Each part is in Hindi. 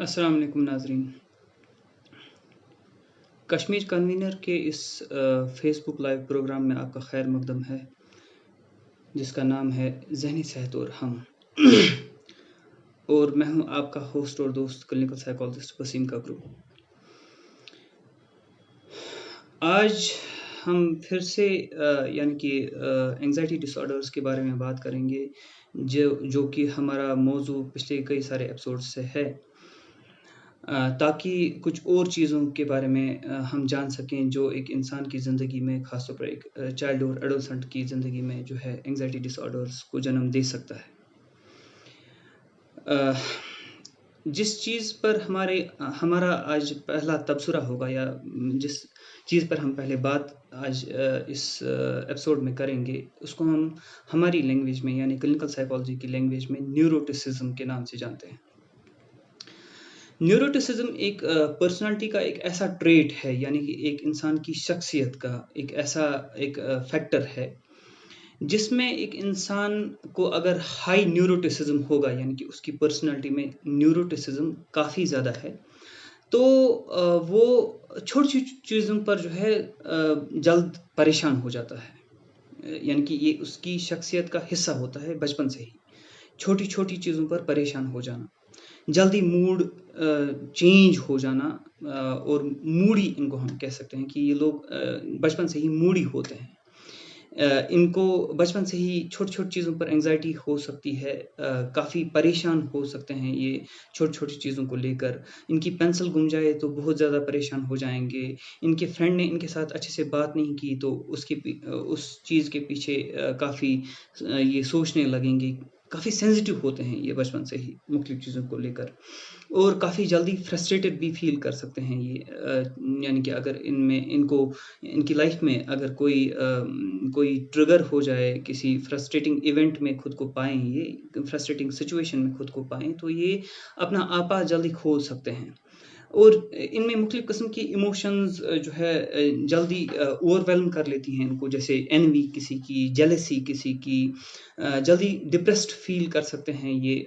अस्सलाम वालेकुम नाज़रीन। कश्मीर कन्वीनर के इस फेसबुक लाइव प्रोग्राम में आपका खैर मकदम है, जिसका नाम है ज़हनी सेहत और हम। और मैं हूं आपका होस्ट और दोस्त क्लिनिकल साइकोलॉजिस्ट वसीम काकरू। आज हम फिर से यानी कि एंग्जाइटी डिसऑर्डर्स के बारे में बात करेंगे, जो कि हमारा मौजू पिछले कई सारे एपिसोड्स से है, ताकि कुछ और चीज़ों के बारे में हम जान सकें जो एक इंसान की ज़िंदगी में, ख़ासतौर पर एक चाइल्ड और एडोलसेंट की ज़िंदगी में जो है एंग्जाइटी डिसऑर्डर्स को जन्म दे सकता है। जिस चीज़ पर हमारा आज पहला तबसरा होगा, या जिस चीज़ पर हम पहले बात आज इस एपिसोड में करेंगे, उसको हम हमारी लैंग्वेज में यानी क्लिनिकल साइकोलॉजी की लैंग्वेज में न्यूरोटिसिज्म के नाम से जानते हैं। न्यूरोटिसिज्म एक पर्सनालिटी का एक ऐसा ट्रेट है, यानी कि एक इंसान की शख्सियत का एक ऐसा फैक्टर है जिसमें एक इंसान को अगर हाई न्यूरोटिसिज्म होगा, यानी कि उसकी पर्सनालिटी में न्यूरोटिसिज्म काफ़ी ज़्यादा है, तो वो छोटी चीज़ों पर जो है जल्द परेशान हो जाता है। यानी कि ये उसकी शख्सियत का हिस्सा होता है बचपन से ही, छोटी छोटी चीज़ों पर परेशान हो जाना, जल्दी मूड चेंज हो जाना, और मूडी इनको हम कह सकते हैं कि ये लोग बचपन से ही मूडी होते हैं। इनको बचपन से ही छोटी-छोटी चीज़ों पर एंग्जायटी हो सकती है, काफ़ी परेशान हो सकते हैं ये छोटी-छोटी चीज़ों को लेकर। इनकी पेंसिल गुम जाए तो बहुत ज़्यादा परेशान हो जाएँगे। इनके फ्रेंड ने इनके साथ अच्छे से बात नहीं की तो उस चीज़ के पीछे काफ़ी ये सोचने लगेंगे। काफ़ी सेंसिटिव होते हैं ये बचपन से ही मुख्तलिफ़ चीज़ों को लेकर, और काफ़ी जल्दी फ्रस्ट्रेटेड भी फ़ील कर सकते हैं ये। यानी कि अगर इनकी लाइफ़ में अगर कोई ट्रिगर हो जाए, किसी फ्रस्ट्रेटिंग इवेंट में खुद को पाएँ, ये फ्रस्ट्रेटिंग सिचुएशन में खुद को पाएँ, तो ये अपना आपा जल्दी खो सकते हैं। और इनमें मुख्तलिफ़ किस्म की इमोशंस जो है जल्दी ओवरवेल्म कर लेती हैं इनको, जैसे एनवी किसी की, जेलसी किसी की, जल्दी डिप्रेस्ड फ़ील कर सकते हैं ये।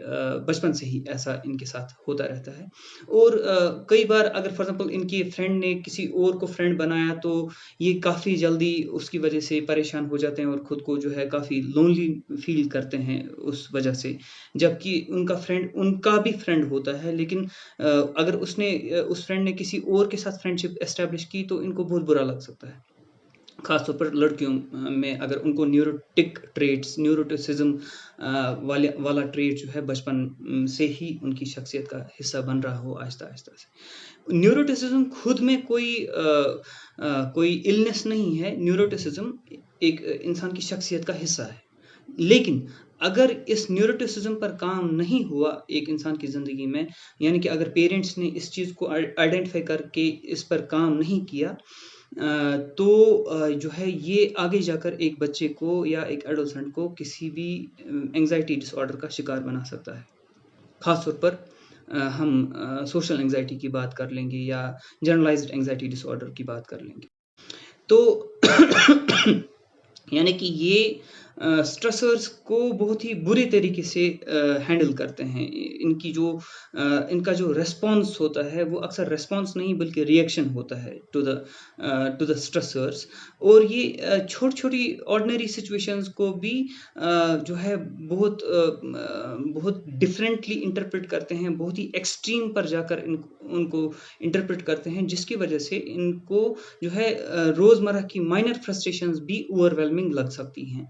बचपन से ही ऐसा इनके साथ होता रहता है। और कई बार अगर फॉर एग्ज़ाम्पल इनके फ्रेंड ने किसी और को फ्रेंड बनाया, तो ये काफ़ी जल्दी उसकी वजह से परेशान हो जाते हैं और खुद को जो है काफ़ी लोनली फ़ील करते हैं उस वजह से। जबकि उनका भी फ्रेंड होता है, लेकिन अगर उस फ्रेंड ने किसी और के साथ फ्रेंडशिप एस्टेब्लिश की, तो इनको बहुत बुरा लग सकता है। ख़ासतौर पर लड़कियों में अगर उनको न्यूरोटिसिज्म वाला ट्रेट जो है बचपन से ही उनकी शख्सियत का हिस्सा बन रहा हो आहिस्ता-आहिस्ता से। न्यूरोटिसिज्म खुद में कोई इलनेस नहीं है। न्यूरोटिसिज्म एक इंसान की शख्सियत का हिस्सा है। लेकिन अगर इस न्यूरोटिसिज्म पर काम नहीं हुआ एक इंसान की ज़िंदगी में, यानी कि अगर पेरेंट्स ने इस चीज़ को आइडेंटिफ़ाई करके इस पर काम नहीं किया, तो जो है ये आगे जाकर एक बच्चे को या एक एडोलसेंट को किसी भी एंग्जायटी डिसऑर्डर का शिकार बना सकता है। ख़ास तौर पर हम सोशल एंग्जायटी की बात कर लेंगे या जनरलाइज्ड एंग्जायटी डिसऑर्डर की बात कर लेंगे। तो यानी कि ये स्ट्रेसर्स को बहुत ही बुरे तरीके से हैंडल करते हैं। इनका जो रिस्पॉन्स होता है, वो अक्सर रिस्पॉन्स नहीं बल्कि रिएक्शन होता है टू द स्ट्रेसर्स। और ये छोटी-छोटी ऑर्डिनरी सिचुएशंस को भी जो है बहुत डिफरेंटली इंटरप्रेट करते हैं, बहुत ही एक्सट्रीम पर जाकर उनको इंटरप्रेट करते हैं, जिसकी वजह से इनको जो है रोज़मर्रा की माइनर फ्रस्ट्रेशंस भी ओवरवेलमिंग लग सकती हैं,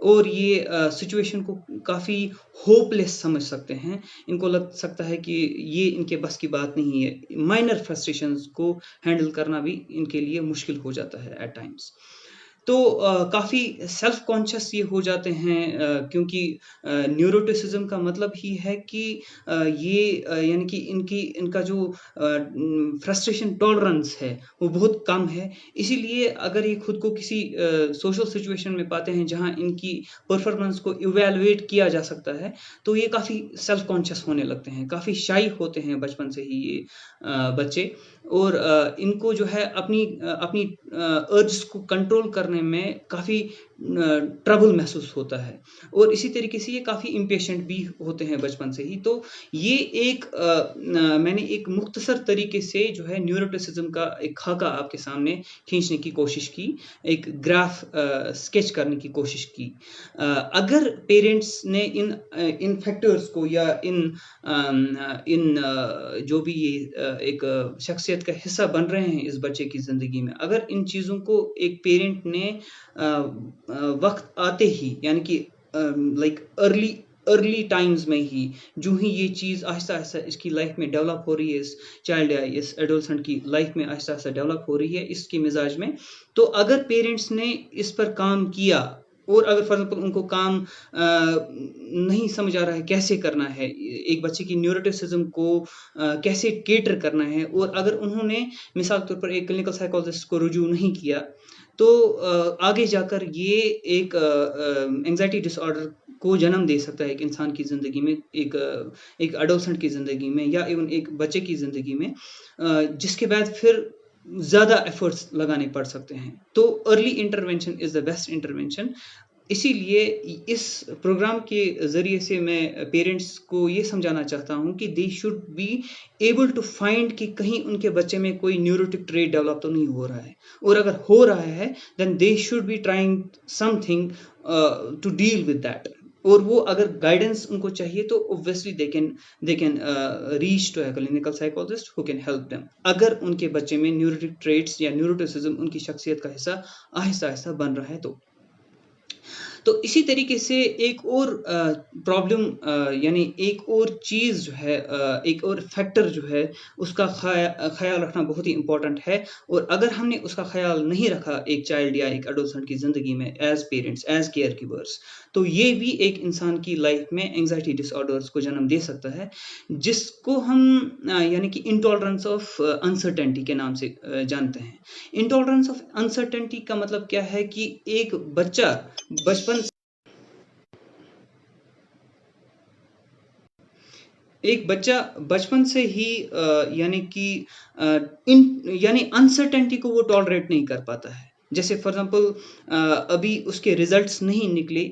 और ये सिचुएशन को काफ़ी होपलेस समझ सकते हैं। इनको लग सकता है कि ये इनके बस की बात नहीं है। माइनर फ्रस्ट्रेशंस को हैंडल करना भी इनके लिए मुश्किल हो जाता है एट टाइम्स। तो काफ़ी सेल्फ कॉन्शियस ये हो जाते हैं, क्योंकि न्यूरोटिसिज्म का मतलब ही है कि यानी कि इनका जो फ्रस्ट्रेशन टॉलरेंस है वो बहुत कम है। इसीलिए अगर ये खुद को किसी सोशल सिचुएशन में पाते हैं जहाँ इनकी परफॉर्मेंस को इवैल्यूएट किया जा सकता है, तो ये काफ़ी सेल्फ कॉन्शियस होने लगते हैं, काफ़ी शाई होते हैं बचपन से ही ये बच्चे। और इनको जो है अपनी अर्ज्स को कंट्रोल करने में काफ़ी ट्रबल महसूस होता है और इसी तरीके से ये काफ़ी इम्पेशेंट भी होते हैं बचपन से ही। तो ये मैंने एक मुख्तसर तरीके से जो है न्यूरोटिसिज्म का एक खाका आपके सामने खींचने की कोशिश की, एक ग्राफ स्केच करने की कोशिश की। अगर पेरेंट्स ने इन फैक्टर्स को या जो भी ये एक शख्सियत का हिस्सा बन रहे हैं इस बच्चे की ज़िंदगी में, अगर इन चीज़ों को एक पेरेंट ने वक्त आते ही यानी कि लाइक अर्ली टाइम्स में ही जो ही ये चीज़ आहिस्ता आहिस्ता इसकी लाइफ में डेवलप हो रही है, इस चाइल्ड या इस एडोलसेंट की लाइफ में आहिस्ता आहिस्ता डेवलप हो रही है इसके मिजाज में, तो अगर पेरेंट्स ने इस पर काम किया और अगर फॉर एग्जाम्पल उनको काम नहीं समझ आ रहा है कैसे करना है, एक बच्चे की न्यूरोटिसिज्म को कैसे केटर करना है, और अगर उन्होंने मिसाल के तौर पर एक क्लिनिकल साइकोलॉजिस्ट को रुजू नहीं किया, तो आगे जाकर ये एक एंग्जाइटी डिसऑर्डर को जन्म दे सकता है एक इंसान की ज़िंदगी में, एक एडोलसेंट की ज़िंदगी में या इवन एक बच्चे की ज़िंदगी में, जिसके बाद फिर ज़्यादा एफर्ट्स लगाने पड़ सकते हैं। तो early intervention is the best intervention. इसीलिए इस प्रोग्राम के ज़रिए से मैं पेरेंट्स को ये समझाना चाहता हूँ कि they should be able to find कि कहीं उनके बच्चे में कोई न्यूरोटिक ट्रेट डेवलप तो नहीं हो रहा है, और अगर हो रहा है then they should be trying something to deal with that. और वो अगर गाइडेंस उनको चाहिए तो obviously they can reach to a clinical psychologist who can help them, अगर उनके बच्चे में न्यूरोटिक ट्रेट्स या न्यूरोटिसिज्म उनकी शख्सियत का हिस्सा आहिस्ता आहिस्ता बन रहा है। तो इसी तरीके से एक और प्रॉब्लम यानी एक और चीज़ जो है, एक और फैक्टर जो है, उसका ख्याल रखना बहुत ही इम्पोर्टेंट है। और अगर हमने उसका ख्याल नहीं रखा एक चाइल्ड या एक एडोलसेंट की ज़िंदगी में as parents, as care givers, तो ये भी एक इंसान की लाइफ में एंग्जाइटी डिसऑर्डर्स को जन्म दे सकता है, जिसको हम यानी कि इंटॉलरेंस ऑफ अनसर्टेनिटी के नाम से जानते हैं। इंटॉलरेंस ऑफ अनसर्टेनिटी का मतलब क्या है कि एक बच्चा बचपन से ही यानी अनसर्टेनिटी को वो टॉलरेट नहीं कर पाता है। जैसे फॉर एग्जांपल अभी उसके रिजल्ट्स नहीं निकले,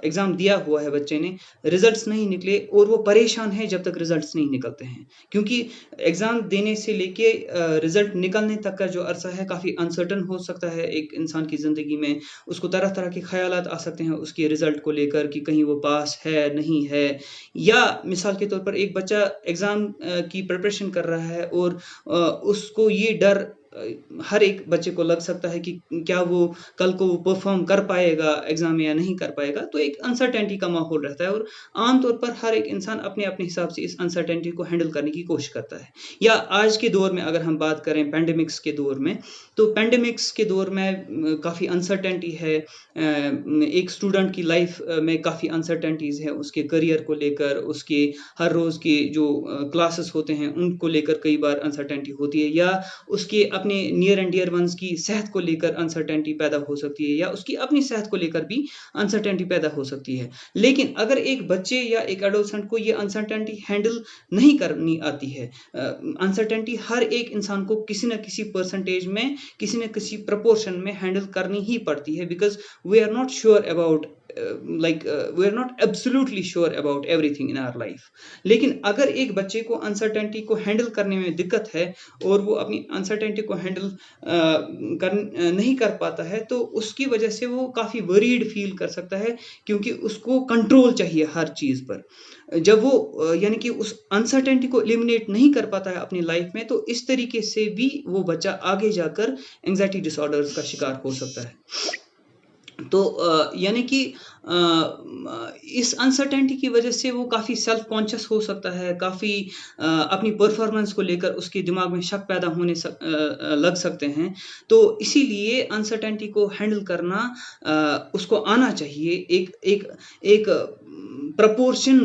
एग्ज़ाम दिया हुआ है बच्चे ने, रिजल्ट्स नहीं निकले और वो परेशान है जब तक रिजल्ट्स नहीं निकलते हैं, क्योंकि एग्ज़ाम देने से लेके रिजल्ट निकलने तक का जो अरसा है काफ़ी अनसर्टन हो सकता है एक इंसान की ज़िंदगी में। उसको तरह तरह के ख्यालात आ सकते हैं उसके रिजल्ट को लेकर कि कहीं वो पास है नहीं है, या मिसाल के तौर पर एक बच्चा एग्ज़ाम की प्रिपरेशन कर रहा है और उसको ये डर हर एक बच्चे को लग सकता है कि क्या वो कल को परफॉर्म कर पाएगा एग्जाम में या नहीं कर पाएगा। तो एक अनसर्टेनिटी का माहौल रहता है और आमतौर पर हर एक इंसान अपने अपने हिसाब से इस अनसर्टेनिटी को हैंडल करने की कोशिश करता है। या आज के दौर में अगर हम बात करें पैंडेमिक्स के दौर में, तो पैंडेमिक्स के दौर में काफ़ी अनसर्टेनिटी है। एक स्टूडेंट की लाइफ में काफ़ी अनसर्टेनिटीज़ है, उसके करियर को लेकर, उसके हर रोज़ के जो क्लासेस होते हैं उनको लेकर कई बार अनसर्टेनिटी होती है, या उसके अपने नियर एंड डियर वंस की सेहत को लेकर अनसर्टेनिटी पैदा हो सकती है, या उसकी अपनी सेहत को लेकर भी अनसर्टेनिटी पैदा हो सकती है। लेकिन अगर एक बच्चे या एक एडोलसेंट को ये अनसर्टेनिटी हैंडल नहीं करनी आती है, अनसर्टेनिटी हर एक इंसान को किसी न किसी परसेंटेज में, किसी न किसी प्रपोर्शन में हैंडल करनी ही पड़ती है, because we are not sure about we are not absolutely sure about everything in our life। लेकिन अगर एक बच्चे को अनसर्टेनिटी को हैंडल करने में दिक्कत है और वो अपनी अनसर्टेनिटी को हैंडल नहीं कर पाता है, तो उसकी वजह से वो काफ़ी वरीड फील कर सकता है, क्योंकि उसको कंट्रोल चाहिए हर चीज़ पर। जब वो यानी कि उस अनसर्टेनिटी को एलिमिनेट नहीं कर पाता है अपनी लाइफ में, तो इस तरीके से भी वो बच्चा आगे जाकर एंग्जाइटी डिसऑर्डर्स का शिकार हो सकता है। तो यानी कि इस अनसर्टेनिटी की वजह से वो काफ़ी सेल्फ कॉन्शियस हो सकता है, काफ़ी अपनी परफॉर्मेंस को लेकर उसके दिमाग में शक पैदा होने लग सकते हैं। तो इसीलिए अनसर्टेनिटी को हैंडल करना उसको आना चाहिए एक प्रपोर्शन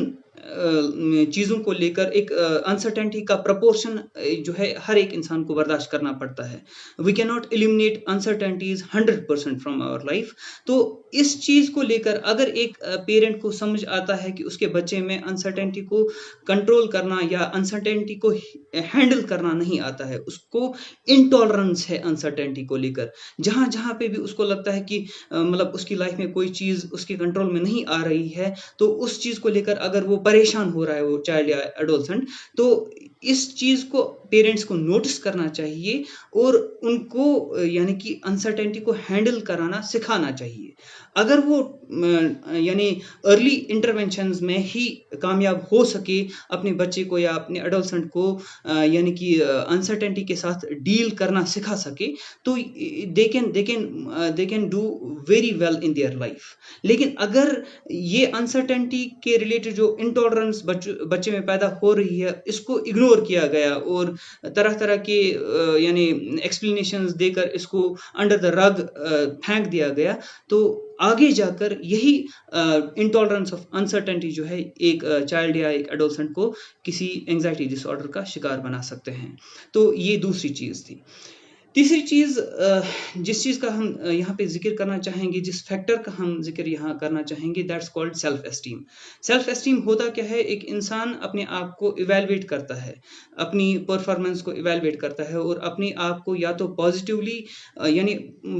चीज़ों को लेकर एक अनसर्टेनिटी का प्रोपोर्शन जो है हर एक इंसान को बर्दाश्त करना पड़ता है। We can not eliminate uncertainties 100% from our life. तो इस चीज़ को लेकर अगर एक पेरेंट को समझ आता है कि उसके बच्चे में अनसर्टेनिटी को कंट्रोल करना या अनसर्टेनिटी को हैंडल करना नहीं आता है, उसको इंटॉलरेंस है अनसर्टेनिटी को लेकर, जहाँ-जहाँ पे भी उसको लगता है कि मतलब उसकी लाइफ में कोई चीज़ उसके कंट्रोल में नहीं आ रही है, तो उस चीज़ को लेकर अगर वो परेशान हो रहा है, वो चाइल्ड या एडोलसेंट, तो इस चीज़ को पेरेंट्स को नोटिस करना चाहिए और उनको यानी कि अनसर्टेनिटी को हैंडल कराना सिखाना चाहिए। अगर वो यानी अर्ली इंटरवेंशंस में ही कामयाब हो सके अपने बच्चे को या अपने एडोलसेंट को यानी कि अनसर्टेनिटी के साथ डील करना सिखा सके, तो they can do very well in their life. लेकिन अगर ये अनसर्टेनिटी के रिलेटेड जो इंटॉलरेंस बच्चे में पैदा हो रही है, इसको इग्नोर किया गया और तरह-तरह के यानी एक्सप्लेनेशंस देकर इसको अंडर द रग फेंक दिया गया, तो आगे जाकर यही इंटॉलरेंस ऑफ अनसर्टेनिटी जो है एक चाइल्ड या एक एडोलसेंट को किसी एंग्जायटी डिसऑर्डर का शिकार बना सकते हैं। तो ये दूसरी चीज़ थी। तीसरी चीज़ जिस चीज़ का हम यहाँ पे ज़िक्र करना चाहेंगे, जिस फैक्टर का हम ज़िक्र यहाँ करना चाहेंगे, that's called self esteem. Self esteem होता क्या है? एक इंसान अपने आप को इवैल्यूएट करता है, अपनी परफॉर्मेंस को इवैल्यूएट करता है और अपने आप को या तो पॉजिटिवली यानी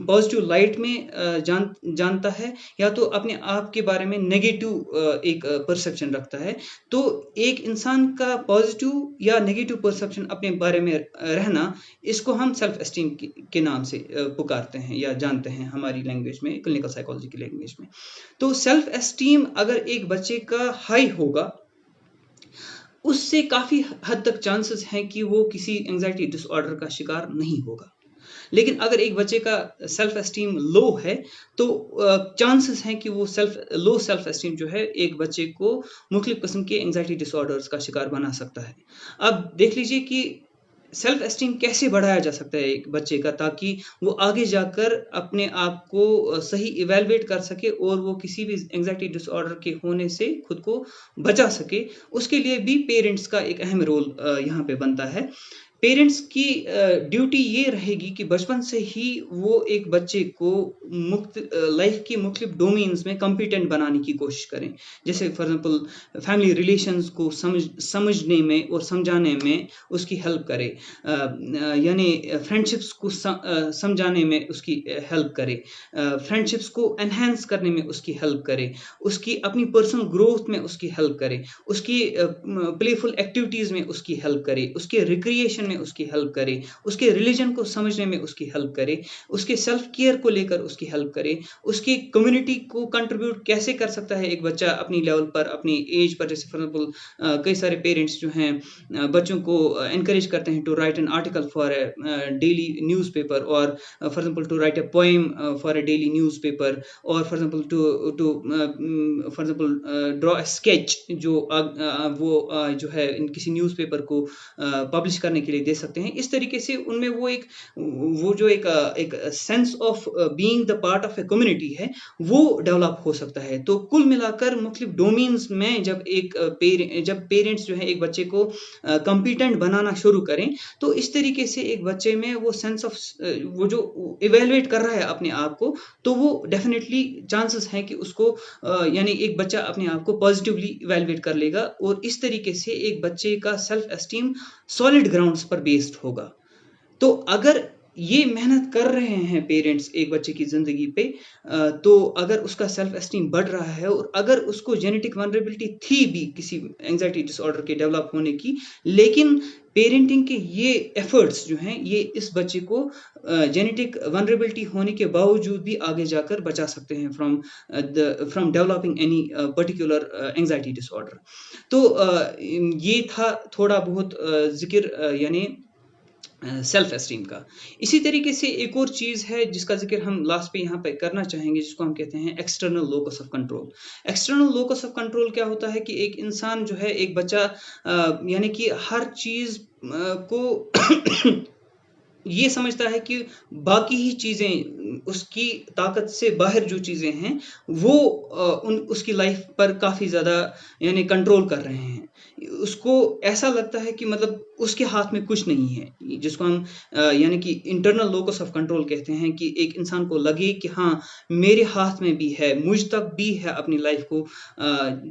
पॉजिटिव लाइट में जानता है, या तो अपने आप के बारे में नेगेटिव एक परसेप्शन रखता है। तो एक इंसान का पॉजिटिव या नेगेटिव परसेप्शन अपने बारे में रहना, इसको हम सेल्फ एस्टीम के नाम से पुकारते हैं या जानते हैं हमारी लैंग्वेज में, क्लिनिकल साइकोलॉजी की लैंग्वेज में। तो सेल्फ एस्टीम अगर एक बच्चे का हाई होगा, उससे काफ़ी हद तक चांसेस हैं कि वो किसी एंग्जायटी डिसऑर्डर का शिकार नहीं होगा। लेकिन अगर एक बच्चे का सेल्फ एस्टीम लो है, तो चांसेस हैं कि वो लो सेल्फ एस्टीम जो है एक बच्चे को मुख्तलिफ किस्म के एंग्जायटी डिसऑर्डर्स का शिकार बना सकता है। अब देख लीजिए कि सेल्फ एस्टीम कैसे बढ़ाया जा सकता है एक बच्चे का, ताकि वो आगे जाकर अपने आप को सही इवैल्यूएट कर सके और वो किसी भी एंग्जायटी डिसऑर्डर के होने से खुद को बचा सके। उसके लिए भी पेरेंट्स का एक अहम रोल यहाँ पे बनता है। पेरेंट्स की ड्यूटी ये रहेगी कि बचपन से ही वो एक बच्चे को लाइफ की मुख्तलिफ डोमेन्स में कॉम्पिटेंट बनाने की कोशिश करें। जैसे फॉर एग्जांपल फैमिली रिलेशंस को समझने में और समझाने में उसकी हेल्प करे, यानी फ्रेंडशिप्स को समझाने में उसकी हेल्प करे, फ्रेंडशिप्स को एनहांस करने में उसकी हेल्प करे, उसकी अपनी पर्सनल ग्रोथ में उसकी हेल्प करे, उसकी प्लेफुल एक्टिविटीज़ में उसकी हेल्प करे, उसके रिक्रिएशन में उसकी हेल्प करे, उसके रिलीजन को समझने में उसकी हेल्प करे, उसके सेल्फ केयर को लेकर उसकी हेल्प करे, उसकी कम्युनिटी को कंट्रीब्यूट कैसे कर सकता है एक बच्चा अपनी लेवल पर, अपनी एज पर। जैसे फॉर एग्जांपल कई सारे पेरेंट्स जो हैं बच्चों को एनकरेज करते हैं to write an article for a daily newspaper, और for example to write a poem for a daily newspaper, और for example for example draw a sketch जो वो जो है किसी न्यूज़पेपर को पब्लिश करने के लिए दे सकते हैं। इस तरीके से उनमें वो जो एक sense of being the part of a community है, वो डेवलप हो सकता है। तो कुल मिलाकर मुख्तलिफ डोमेन्स में जब पेरेंट्स जो है एक बच्चे को कॉम्पिटेंट बनाना शुरू करें, तो इस तरीके से एक बच्चे में वो सेंस ऑफ वो जो इवैल्यूएट कर रहा है अपने आप को, तो वो डेफिनेटली चांसेस हैं कि उसको यानी एक बच्चा अपने आप को पॉजिटिवली इवैल्यूएट कर लेगा, और इस तरीके से एक बच्चे का सेल्फ एस्टीम सॉलिड ग्राउंड्स पर बेस्ड होगा। तो अगर ये मेहनत कर रहे हैं पेरेंट्स एक बच्चे की ज़िंदगी पे, तो अगर उसका सेल्फ एस्टीम बढ़ रहा है और अगर उसको जेनेटिक वल्नरेबिलिटी थी भी किसी एंग्जायटी डिसऑर्डर के डेवलप होने की, लेकिन पेरेंटिंग के ये एफर्ट्स जो हैं, ये इस बच्चे को जेनेटिक वल्नरेबिलिटी होने के बावजूद भी आगे जाकर बचा सकते हैं from developing any particular anxiety disorder. तो ये था थोड़ा बहुत ज़िक्र यानी सेल्फ एस्टीम का। इसी तरीके से एक और चीज़ है जिसका ज़िक्र हम लास्ट पे यहाँ पे करना चाहेंगे, जिसको हम कहते हैं external locus of control. External locus of control क्या होता है कि एक इंसान जो है, एक बच्चा यानी कि हर चीज़ को ये समझता है कि बाकी ही चीज़ें उसकी ताकत से बाहर जो चीज़ें हैं वो उसकी लाइफ पर काफ़ी ज़्यादा यानी कंट्रोल कर रहे हैं। उसको ऐसा लगता है कि मतलब उसके हाथ में कुछ नहीं है, जिसको हम यानी कि इंटरनल लोकस ऑफ कंट्रोल कहते हैं, कि एक इंसान को लगे कि हाँ, मेरे हाथ में भी है, मुझ तक भी है अपनी लाइफ को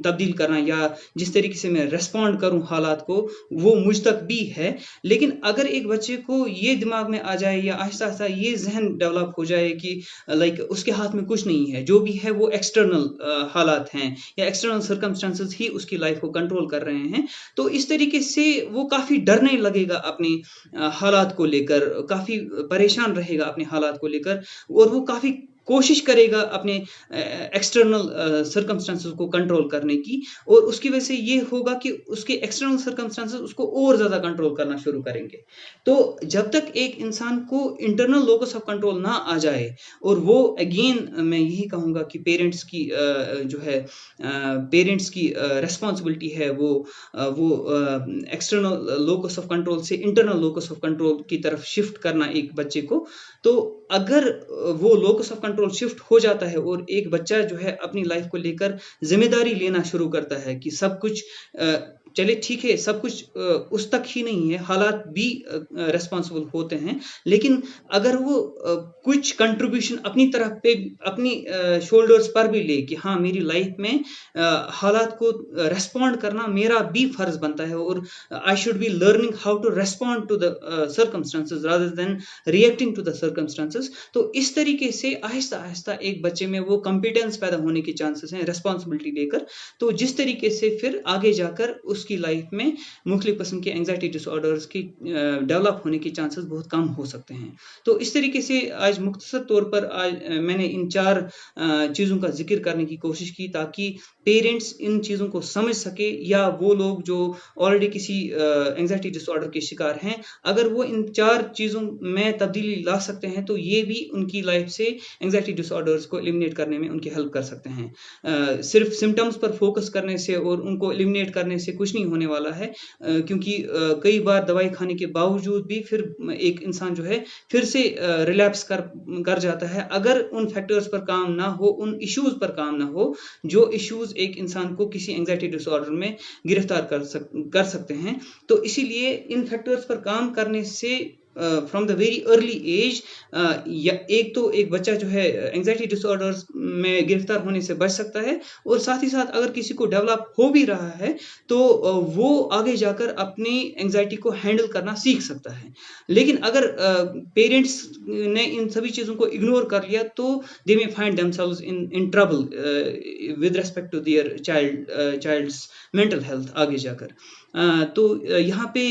तब्दील करना, या जिस तरीके से मैं रिस्पॉन्ड करूँ हालात को, वो मुझ तक भी है। लेकिन अगर एक बच्चे को ये दिमाग में आ जाए या आहिस्ता-आहिस्ता ये ज़हन डेवलप हो जाए कि लाइक उसके हाथ में कुछ नहीं है, जो भी है वो एक्सटर्नल हालात हैं या एक्सटर्नल सर्कमस्टेंसेस ही उसकी लाइफ को कंट्रोल कर रहे हैं, तो इस तरीके से वो काफ़ी डरने लगेगा अपनी हालात को लेकर, काफ़ी परेशान रहेगा अपने हालात को लेकर, और वो काफ़ी कोशिश करेगा अपने एक्सटर्नल सर्कमस्टेंसेस को कंट्रोल करने की, और उसकी वजह से ये होगा कि उसके एक्सटर्नल सर्कमस्टेंसेस उसको और ज़्यादा कंट्रोल करना शुरू करेंगे। तो जब तक एक इंसान को इंटरनल लोकस ऑफ कंट्रोल ना आ जाए, और वो अगेन मैं यही कहूँगा कि पेरेंट्स की जो है पेरेंट्स की रिस्पॉन्सिबिलिटी है, वो एक्सटर्नल लोकस ऑफ कंट्रोल से इंटरनल लोकस ऑफ कंट्रोल की तरफ शिफ्ट करना एक बच्चे को। तो अगर वो लोकस ऑफ कंट्रोल शिफ्ट हो जाता है और एक बच्चा जो है अपनी लाइफ को लेकर जिम्मेदारी लेना शुरू करता है कि सब कुछ चले ठीक है, सब कुछ उस तक ही नहीं है, हालात भी रिस्पॉन्सिबल होते हैं, लेकिन अगर वो कुछ कंट्रीब्यूशन अपनी तरफ पे अपनी शोल्डर्स पर भी ले कि हाँ, मेरी लाइफ में हालात को रेस्पॉन्ड करना मेरा भी फर्ज बनता है, और I should be learning how to respond to the circumstances rather than reacting to the circumstances. तो इस तरीके से आहिस्ता आहिस्ता एक बच्चे में वो कॉम्पिटेंस पैदा होने के चांसेस हैं रिस्पॉन्सिबिलिटी लेकर, तो जिस तरीके से फिर आगे जाकर उसकी लाइफ में मुख्तलिफ किस्म के एंग्जाइटी डिसऑर्डर्स की डेवलप होने के चांसेस बहुत कम हो सकते हैं। तो इस तरीके से आज मुख्तसर तौर पर आज मैंने इन 4 चीज़ों का ज़िक्र करने की कोशिश की, ताकि पेरेंट्स इन चीज़ों को समझ सके, या वो लोग जो ऑलरेडी किसी एंग्जाइटी डिसऑर्डर के शिकार हैं, अगर वो इन 4 चीज़ों में तब्दीली ला सकते हैं, तो ये भी उनकी लाइफ से एंग्जाइटी डिसऑर्डर्स को एलिमिनेट करने में उनकी हेल्प कर सकते हैं। सिर्फ सिम्टम्स पर फोकस करने से और उनको एलिमिनेट करने से कुछ नहीं होने वाला है, क्योंकि कई बार दवाई खाने के बावजूद भी फिर एक इंसान जो है फिर से रिलैप्स कर जाता है, अगर उन फैक्टर्स पर काम ना हो, उन इश्यूज पर काम ना हो, जो इश्यूज एक इंसान को किसी एंग्जाइटी डिसऑर्डर में गिरफ्तार कर सकते हैं। तो इसीलिए इन फैक्टर्स पर काम करने से from the very early age या एक बच्चा जो है एंग्जाइटी डिसऑर्डर्स में गिरफ्तार होने से बच सकता है, और साथ ही साथ अगर किसी को डेवलप हो भी रहा है, तो वो आगे जाकर अपनी एंग्जाइटी को हैंडल करना सीख सकता है। लेकिन अगर पेरेंट्स ने इन सभी चीज़ों को इग्नोर कर लिया, तो they may find themselves in trouble with respect to their child's mental health आगे जाकर। तो यहाँ पे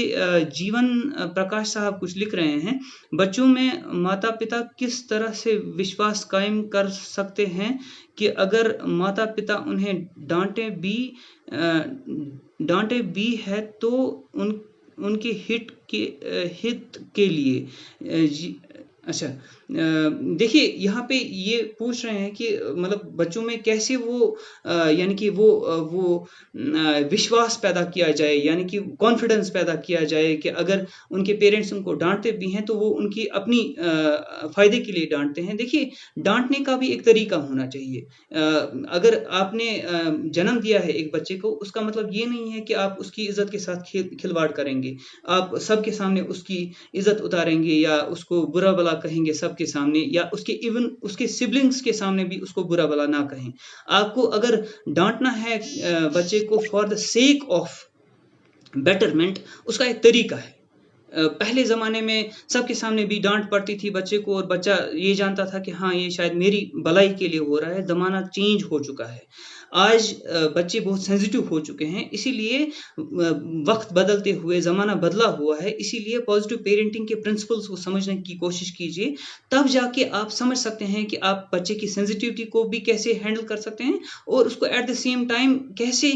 जीवन प्रकाश साहब कुछ लिख रहे हैं, बच्चों में माता-पिता किस तरह से विश्वास कायम कर सकते हैं कि अगर माता-पिता उन्हें डांटे भी है तो उनके हित के लिए अच्छा, देखिए यहाँ पे ये पूछ रहे हैं कि मतलब बच्चों में कैसे वो यानी कि वो विश्वास पैदा किया जाए, यानी कि कॉन्फिडेंस पैदा किया जाए कि अगर उनके पेरेंट्स उनको डांटते भी हैं तो वो उनकी अपनी फ़ायदे के लिए डांटते हैं। देखिए, डांटने का भी एक तरीका होना चाहिए। अगर आपने जन्म दिया है एक बच्चे को, उसका मतलब ये नहीं है कि आप उसकी इज़्ज़त के साथ खिलवाड़ करेंगे। आप सबके सामने उसकी इज़्ज़त उतारेंगे या उसको बुरा-भला कहेंगे सबके सामने, या इवन उसके सिबलिंग्स के सामने भी उसको बुरा-भला ना कहें। आपको अगर डाँटना है बच्चे को for the sake of betterment, उसका एक तरीका है। पहले ज़माने में सबके सामने भी डाँट पड़ती थी बच्चे को, और बच्चा ये जानता था कि हाँ, ये शायद मेरी भलाई के लिए हो रहा है। ज़माना चेंज हो चुका है। आज बच्चे बहुत सेंसिटिव हो चुके हैं, इसीलिए वक़्त बदलते हुए ज़माना बदला हुआ है, इसीलिए पॉज़िटिव पेरेंटिंग के प्रिंसिपल्स को समझने की कोशिश कीजिए। तब जाके आप समझ सकते हैं कि आप बच्चे की सेंसिटिविटी को भी कैसे हैंडल कर सकते हैं, और उसको एट द सेम टाइम कैसे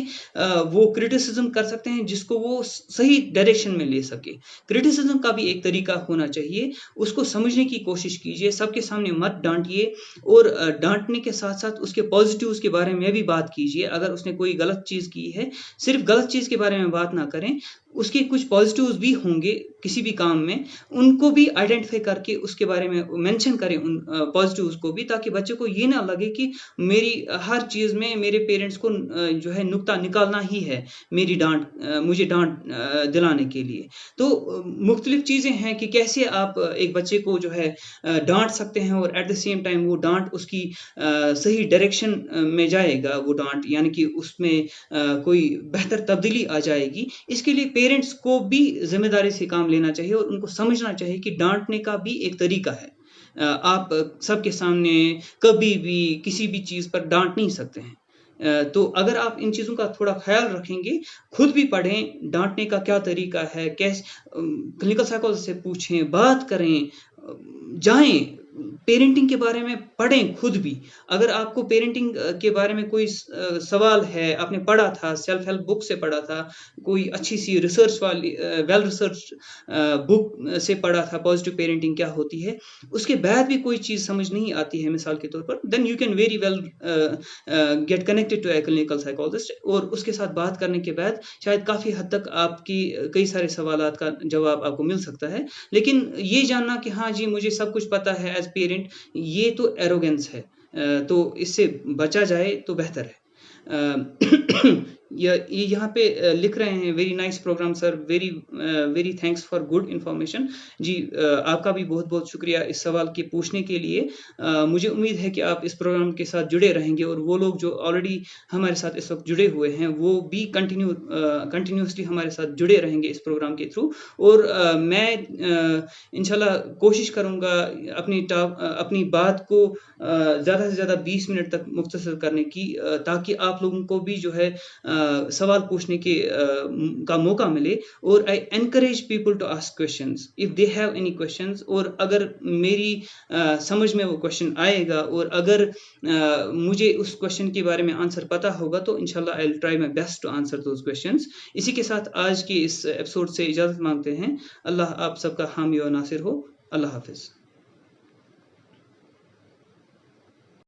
वो क्रिटिसिज़्म कर सकते हैं जिसको वो सही डायरेक्शन में ले सके। क्रिटिसिज़्म का भी एक तरीका होना चाहिए, उसको समझने की कोशिश कीजिए, सबके सामने मत डाँटिए, और डाँटने के साथ-साथ उसके पॉज़िटिव्स के बारे में भी बात कीजिए। अगर उसने कोई गलत चीज़ की है, सिर्फ़ गलत चीज़ के बारे में बात ना करें, उसके कुछ पॉजिटिव्स भी होंगे किसी भी काम में, उनको भी आइडेंटिफाई करके उसके बारे में मेंशन करें उन पॉजिटिव्स को भी, ताकि बच्चे को ये ना लगे कि मेरी हर चीज़ में मेरे पेरेंट्स को जो है नुक्ता निकालना ही है मेरी मुझे डांट दिलाने के लिए। तो मुख्तलिफ चीज़ें हैं कि कैसे आप एक बच्चे को जो है डांट सकते हैं और एट द सेम टाइम वो डांट उसकी सही डायरेक्शन में जाएगा, वो डांट यानी कि उसमें कोई बेहतर तब्दीली आ जाएगी। इसके लिए पेरेंट्स को भी ज़िम्मेदारी से काम लेना चाहिए और उनको समझना चाहिए कि डाँटने का भी एक तरीका है। आप सबके सामने कभी भी किसी भी चीज़ पर डाँट नहीं सकते हैं। तो अगर आप इन चीज़ों का थोड़ा ख़्याल रखेंगे, खुद भी पढ़ें, डाँटने का क्या तरीका है, क्लिनिकल साइकोलॉजिस्ट से पूछें, बात करें, जाएँ, पेरेंटिंग के बारे में पढ़ें खुद भी। अगर आपको पेरेंटिंग के बारे में कोई सवाल है, आपने पढ़ा था, सेल्फ हेल्प बुक से पढ़ा था, कोई अच्छी-सी रिसर्च वाली वेल रिसर्च्ड बुक से पढ़ा था, पॉजिटिव पेरेंटिंग क्या होती है, उसके बाद भी कोई चीज़ समझ नहीं आती है मिसाल के तौर पर, then you can very well get connected to a clinical psychologist और उसके साथ बात करने के बाद शायद काफ़ी हद तक आपकी कई सारे सवालात का जवाब आपको मिल सकता है। लेकिन ये जानना कि हाँ जी, मुझे सब कुछ पता है एज़ पेरेंट, ये तो एरोगेंस है। तो इससे बचा जाए तो बेहतर है। ये यहाँ पे लिख रहे हैं, very nice program sir, very thanks for good information. जी, आपका भी बहुत-बहुत शुक्रिया इस सवाल के पूछने के लिए। मुझे उम्मीद है कि आप इस प्रोग्राम के साथ जुड़े रहेंगे और वो लोग जो ऑलरेडी हमारे साथ इस वक़्त जुड़े हुए हैं, वो भी कंटिन्यूअसली हमारे साथ जुड़े रहेंगे इस प्रोग्राम के थ्रू। और मैं इंशाल्लाह कोशिश करूँगा अपनी बात को ज़्यादा से ज़्यादा 20 मिनट तक मुख्तसर करने की, ताकि आप लोगों को भी जो है सवाल पूछने का मौका मिले। और I encourage people to ask questions if they have any questions. और अगर मेरी समझ में वो क्वेश्चन आएगा और अगर मुझे उस क्वेश्चन के बारे में आंसर पता होगा, तो इंशाल्लाह I will try my best to answer those questions. इसी के साथ आज के इस एपिसोड से इजाज़त मांगते हैं। अल्लाह आप सबका हामी और नासिर हो। अल्लाह हाफ़िज़।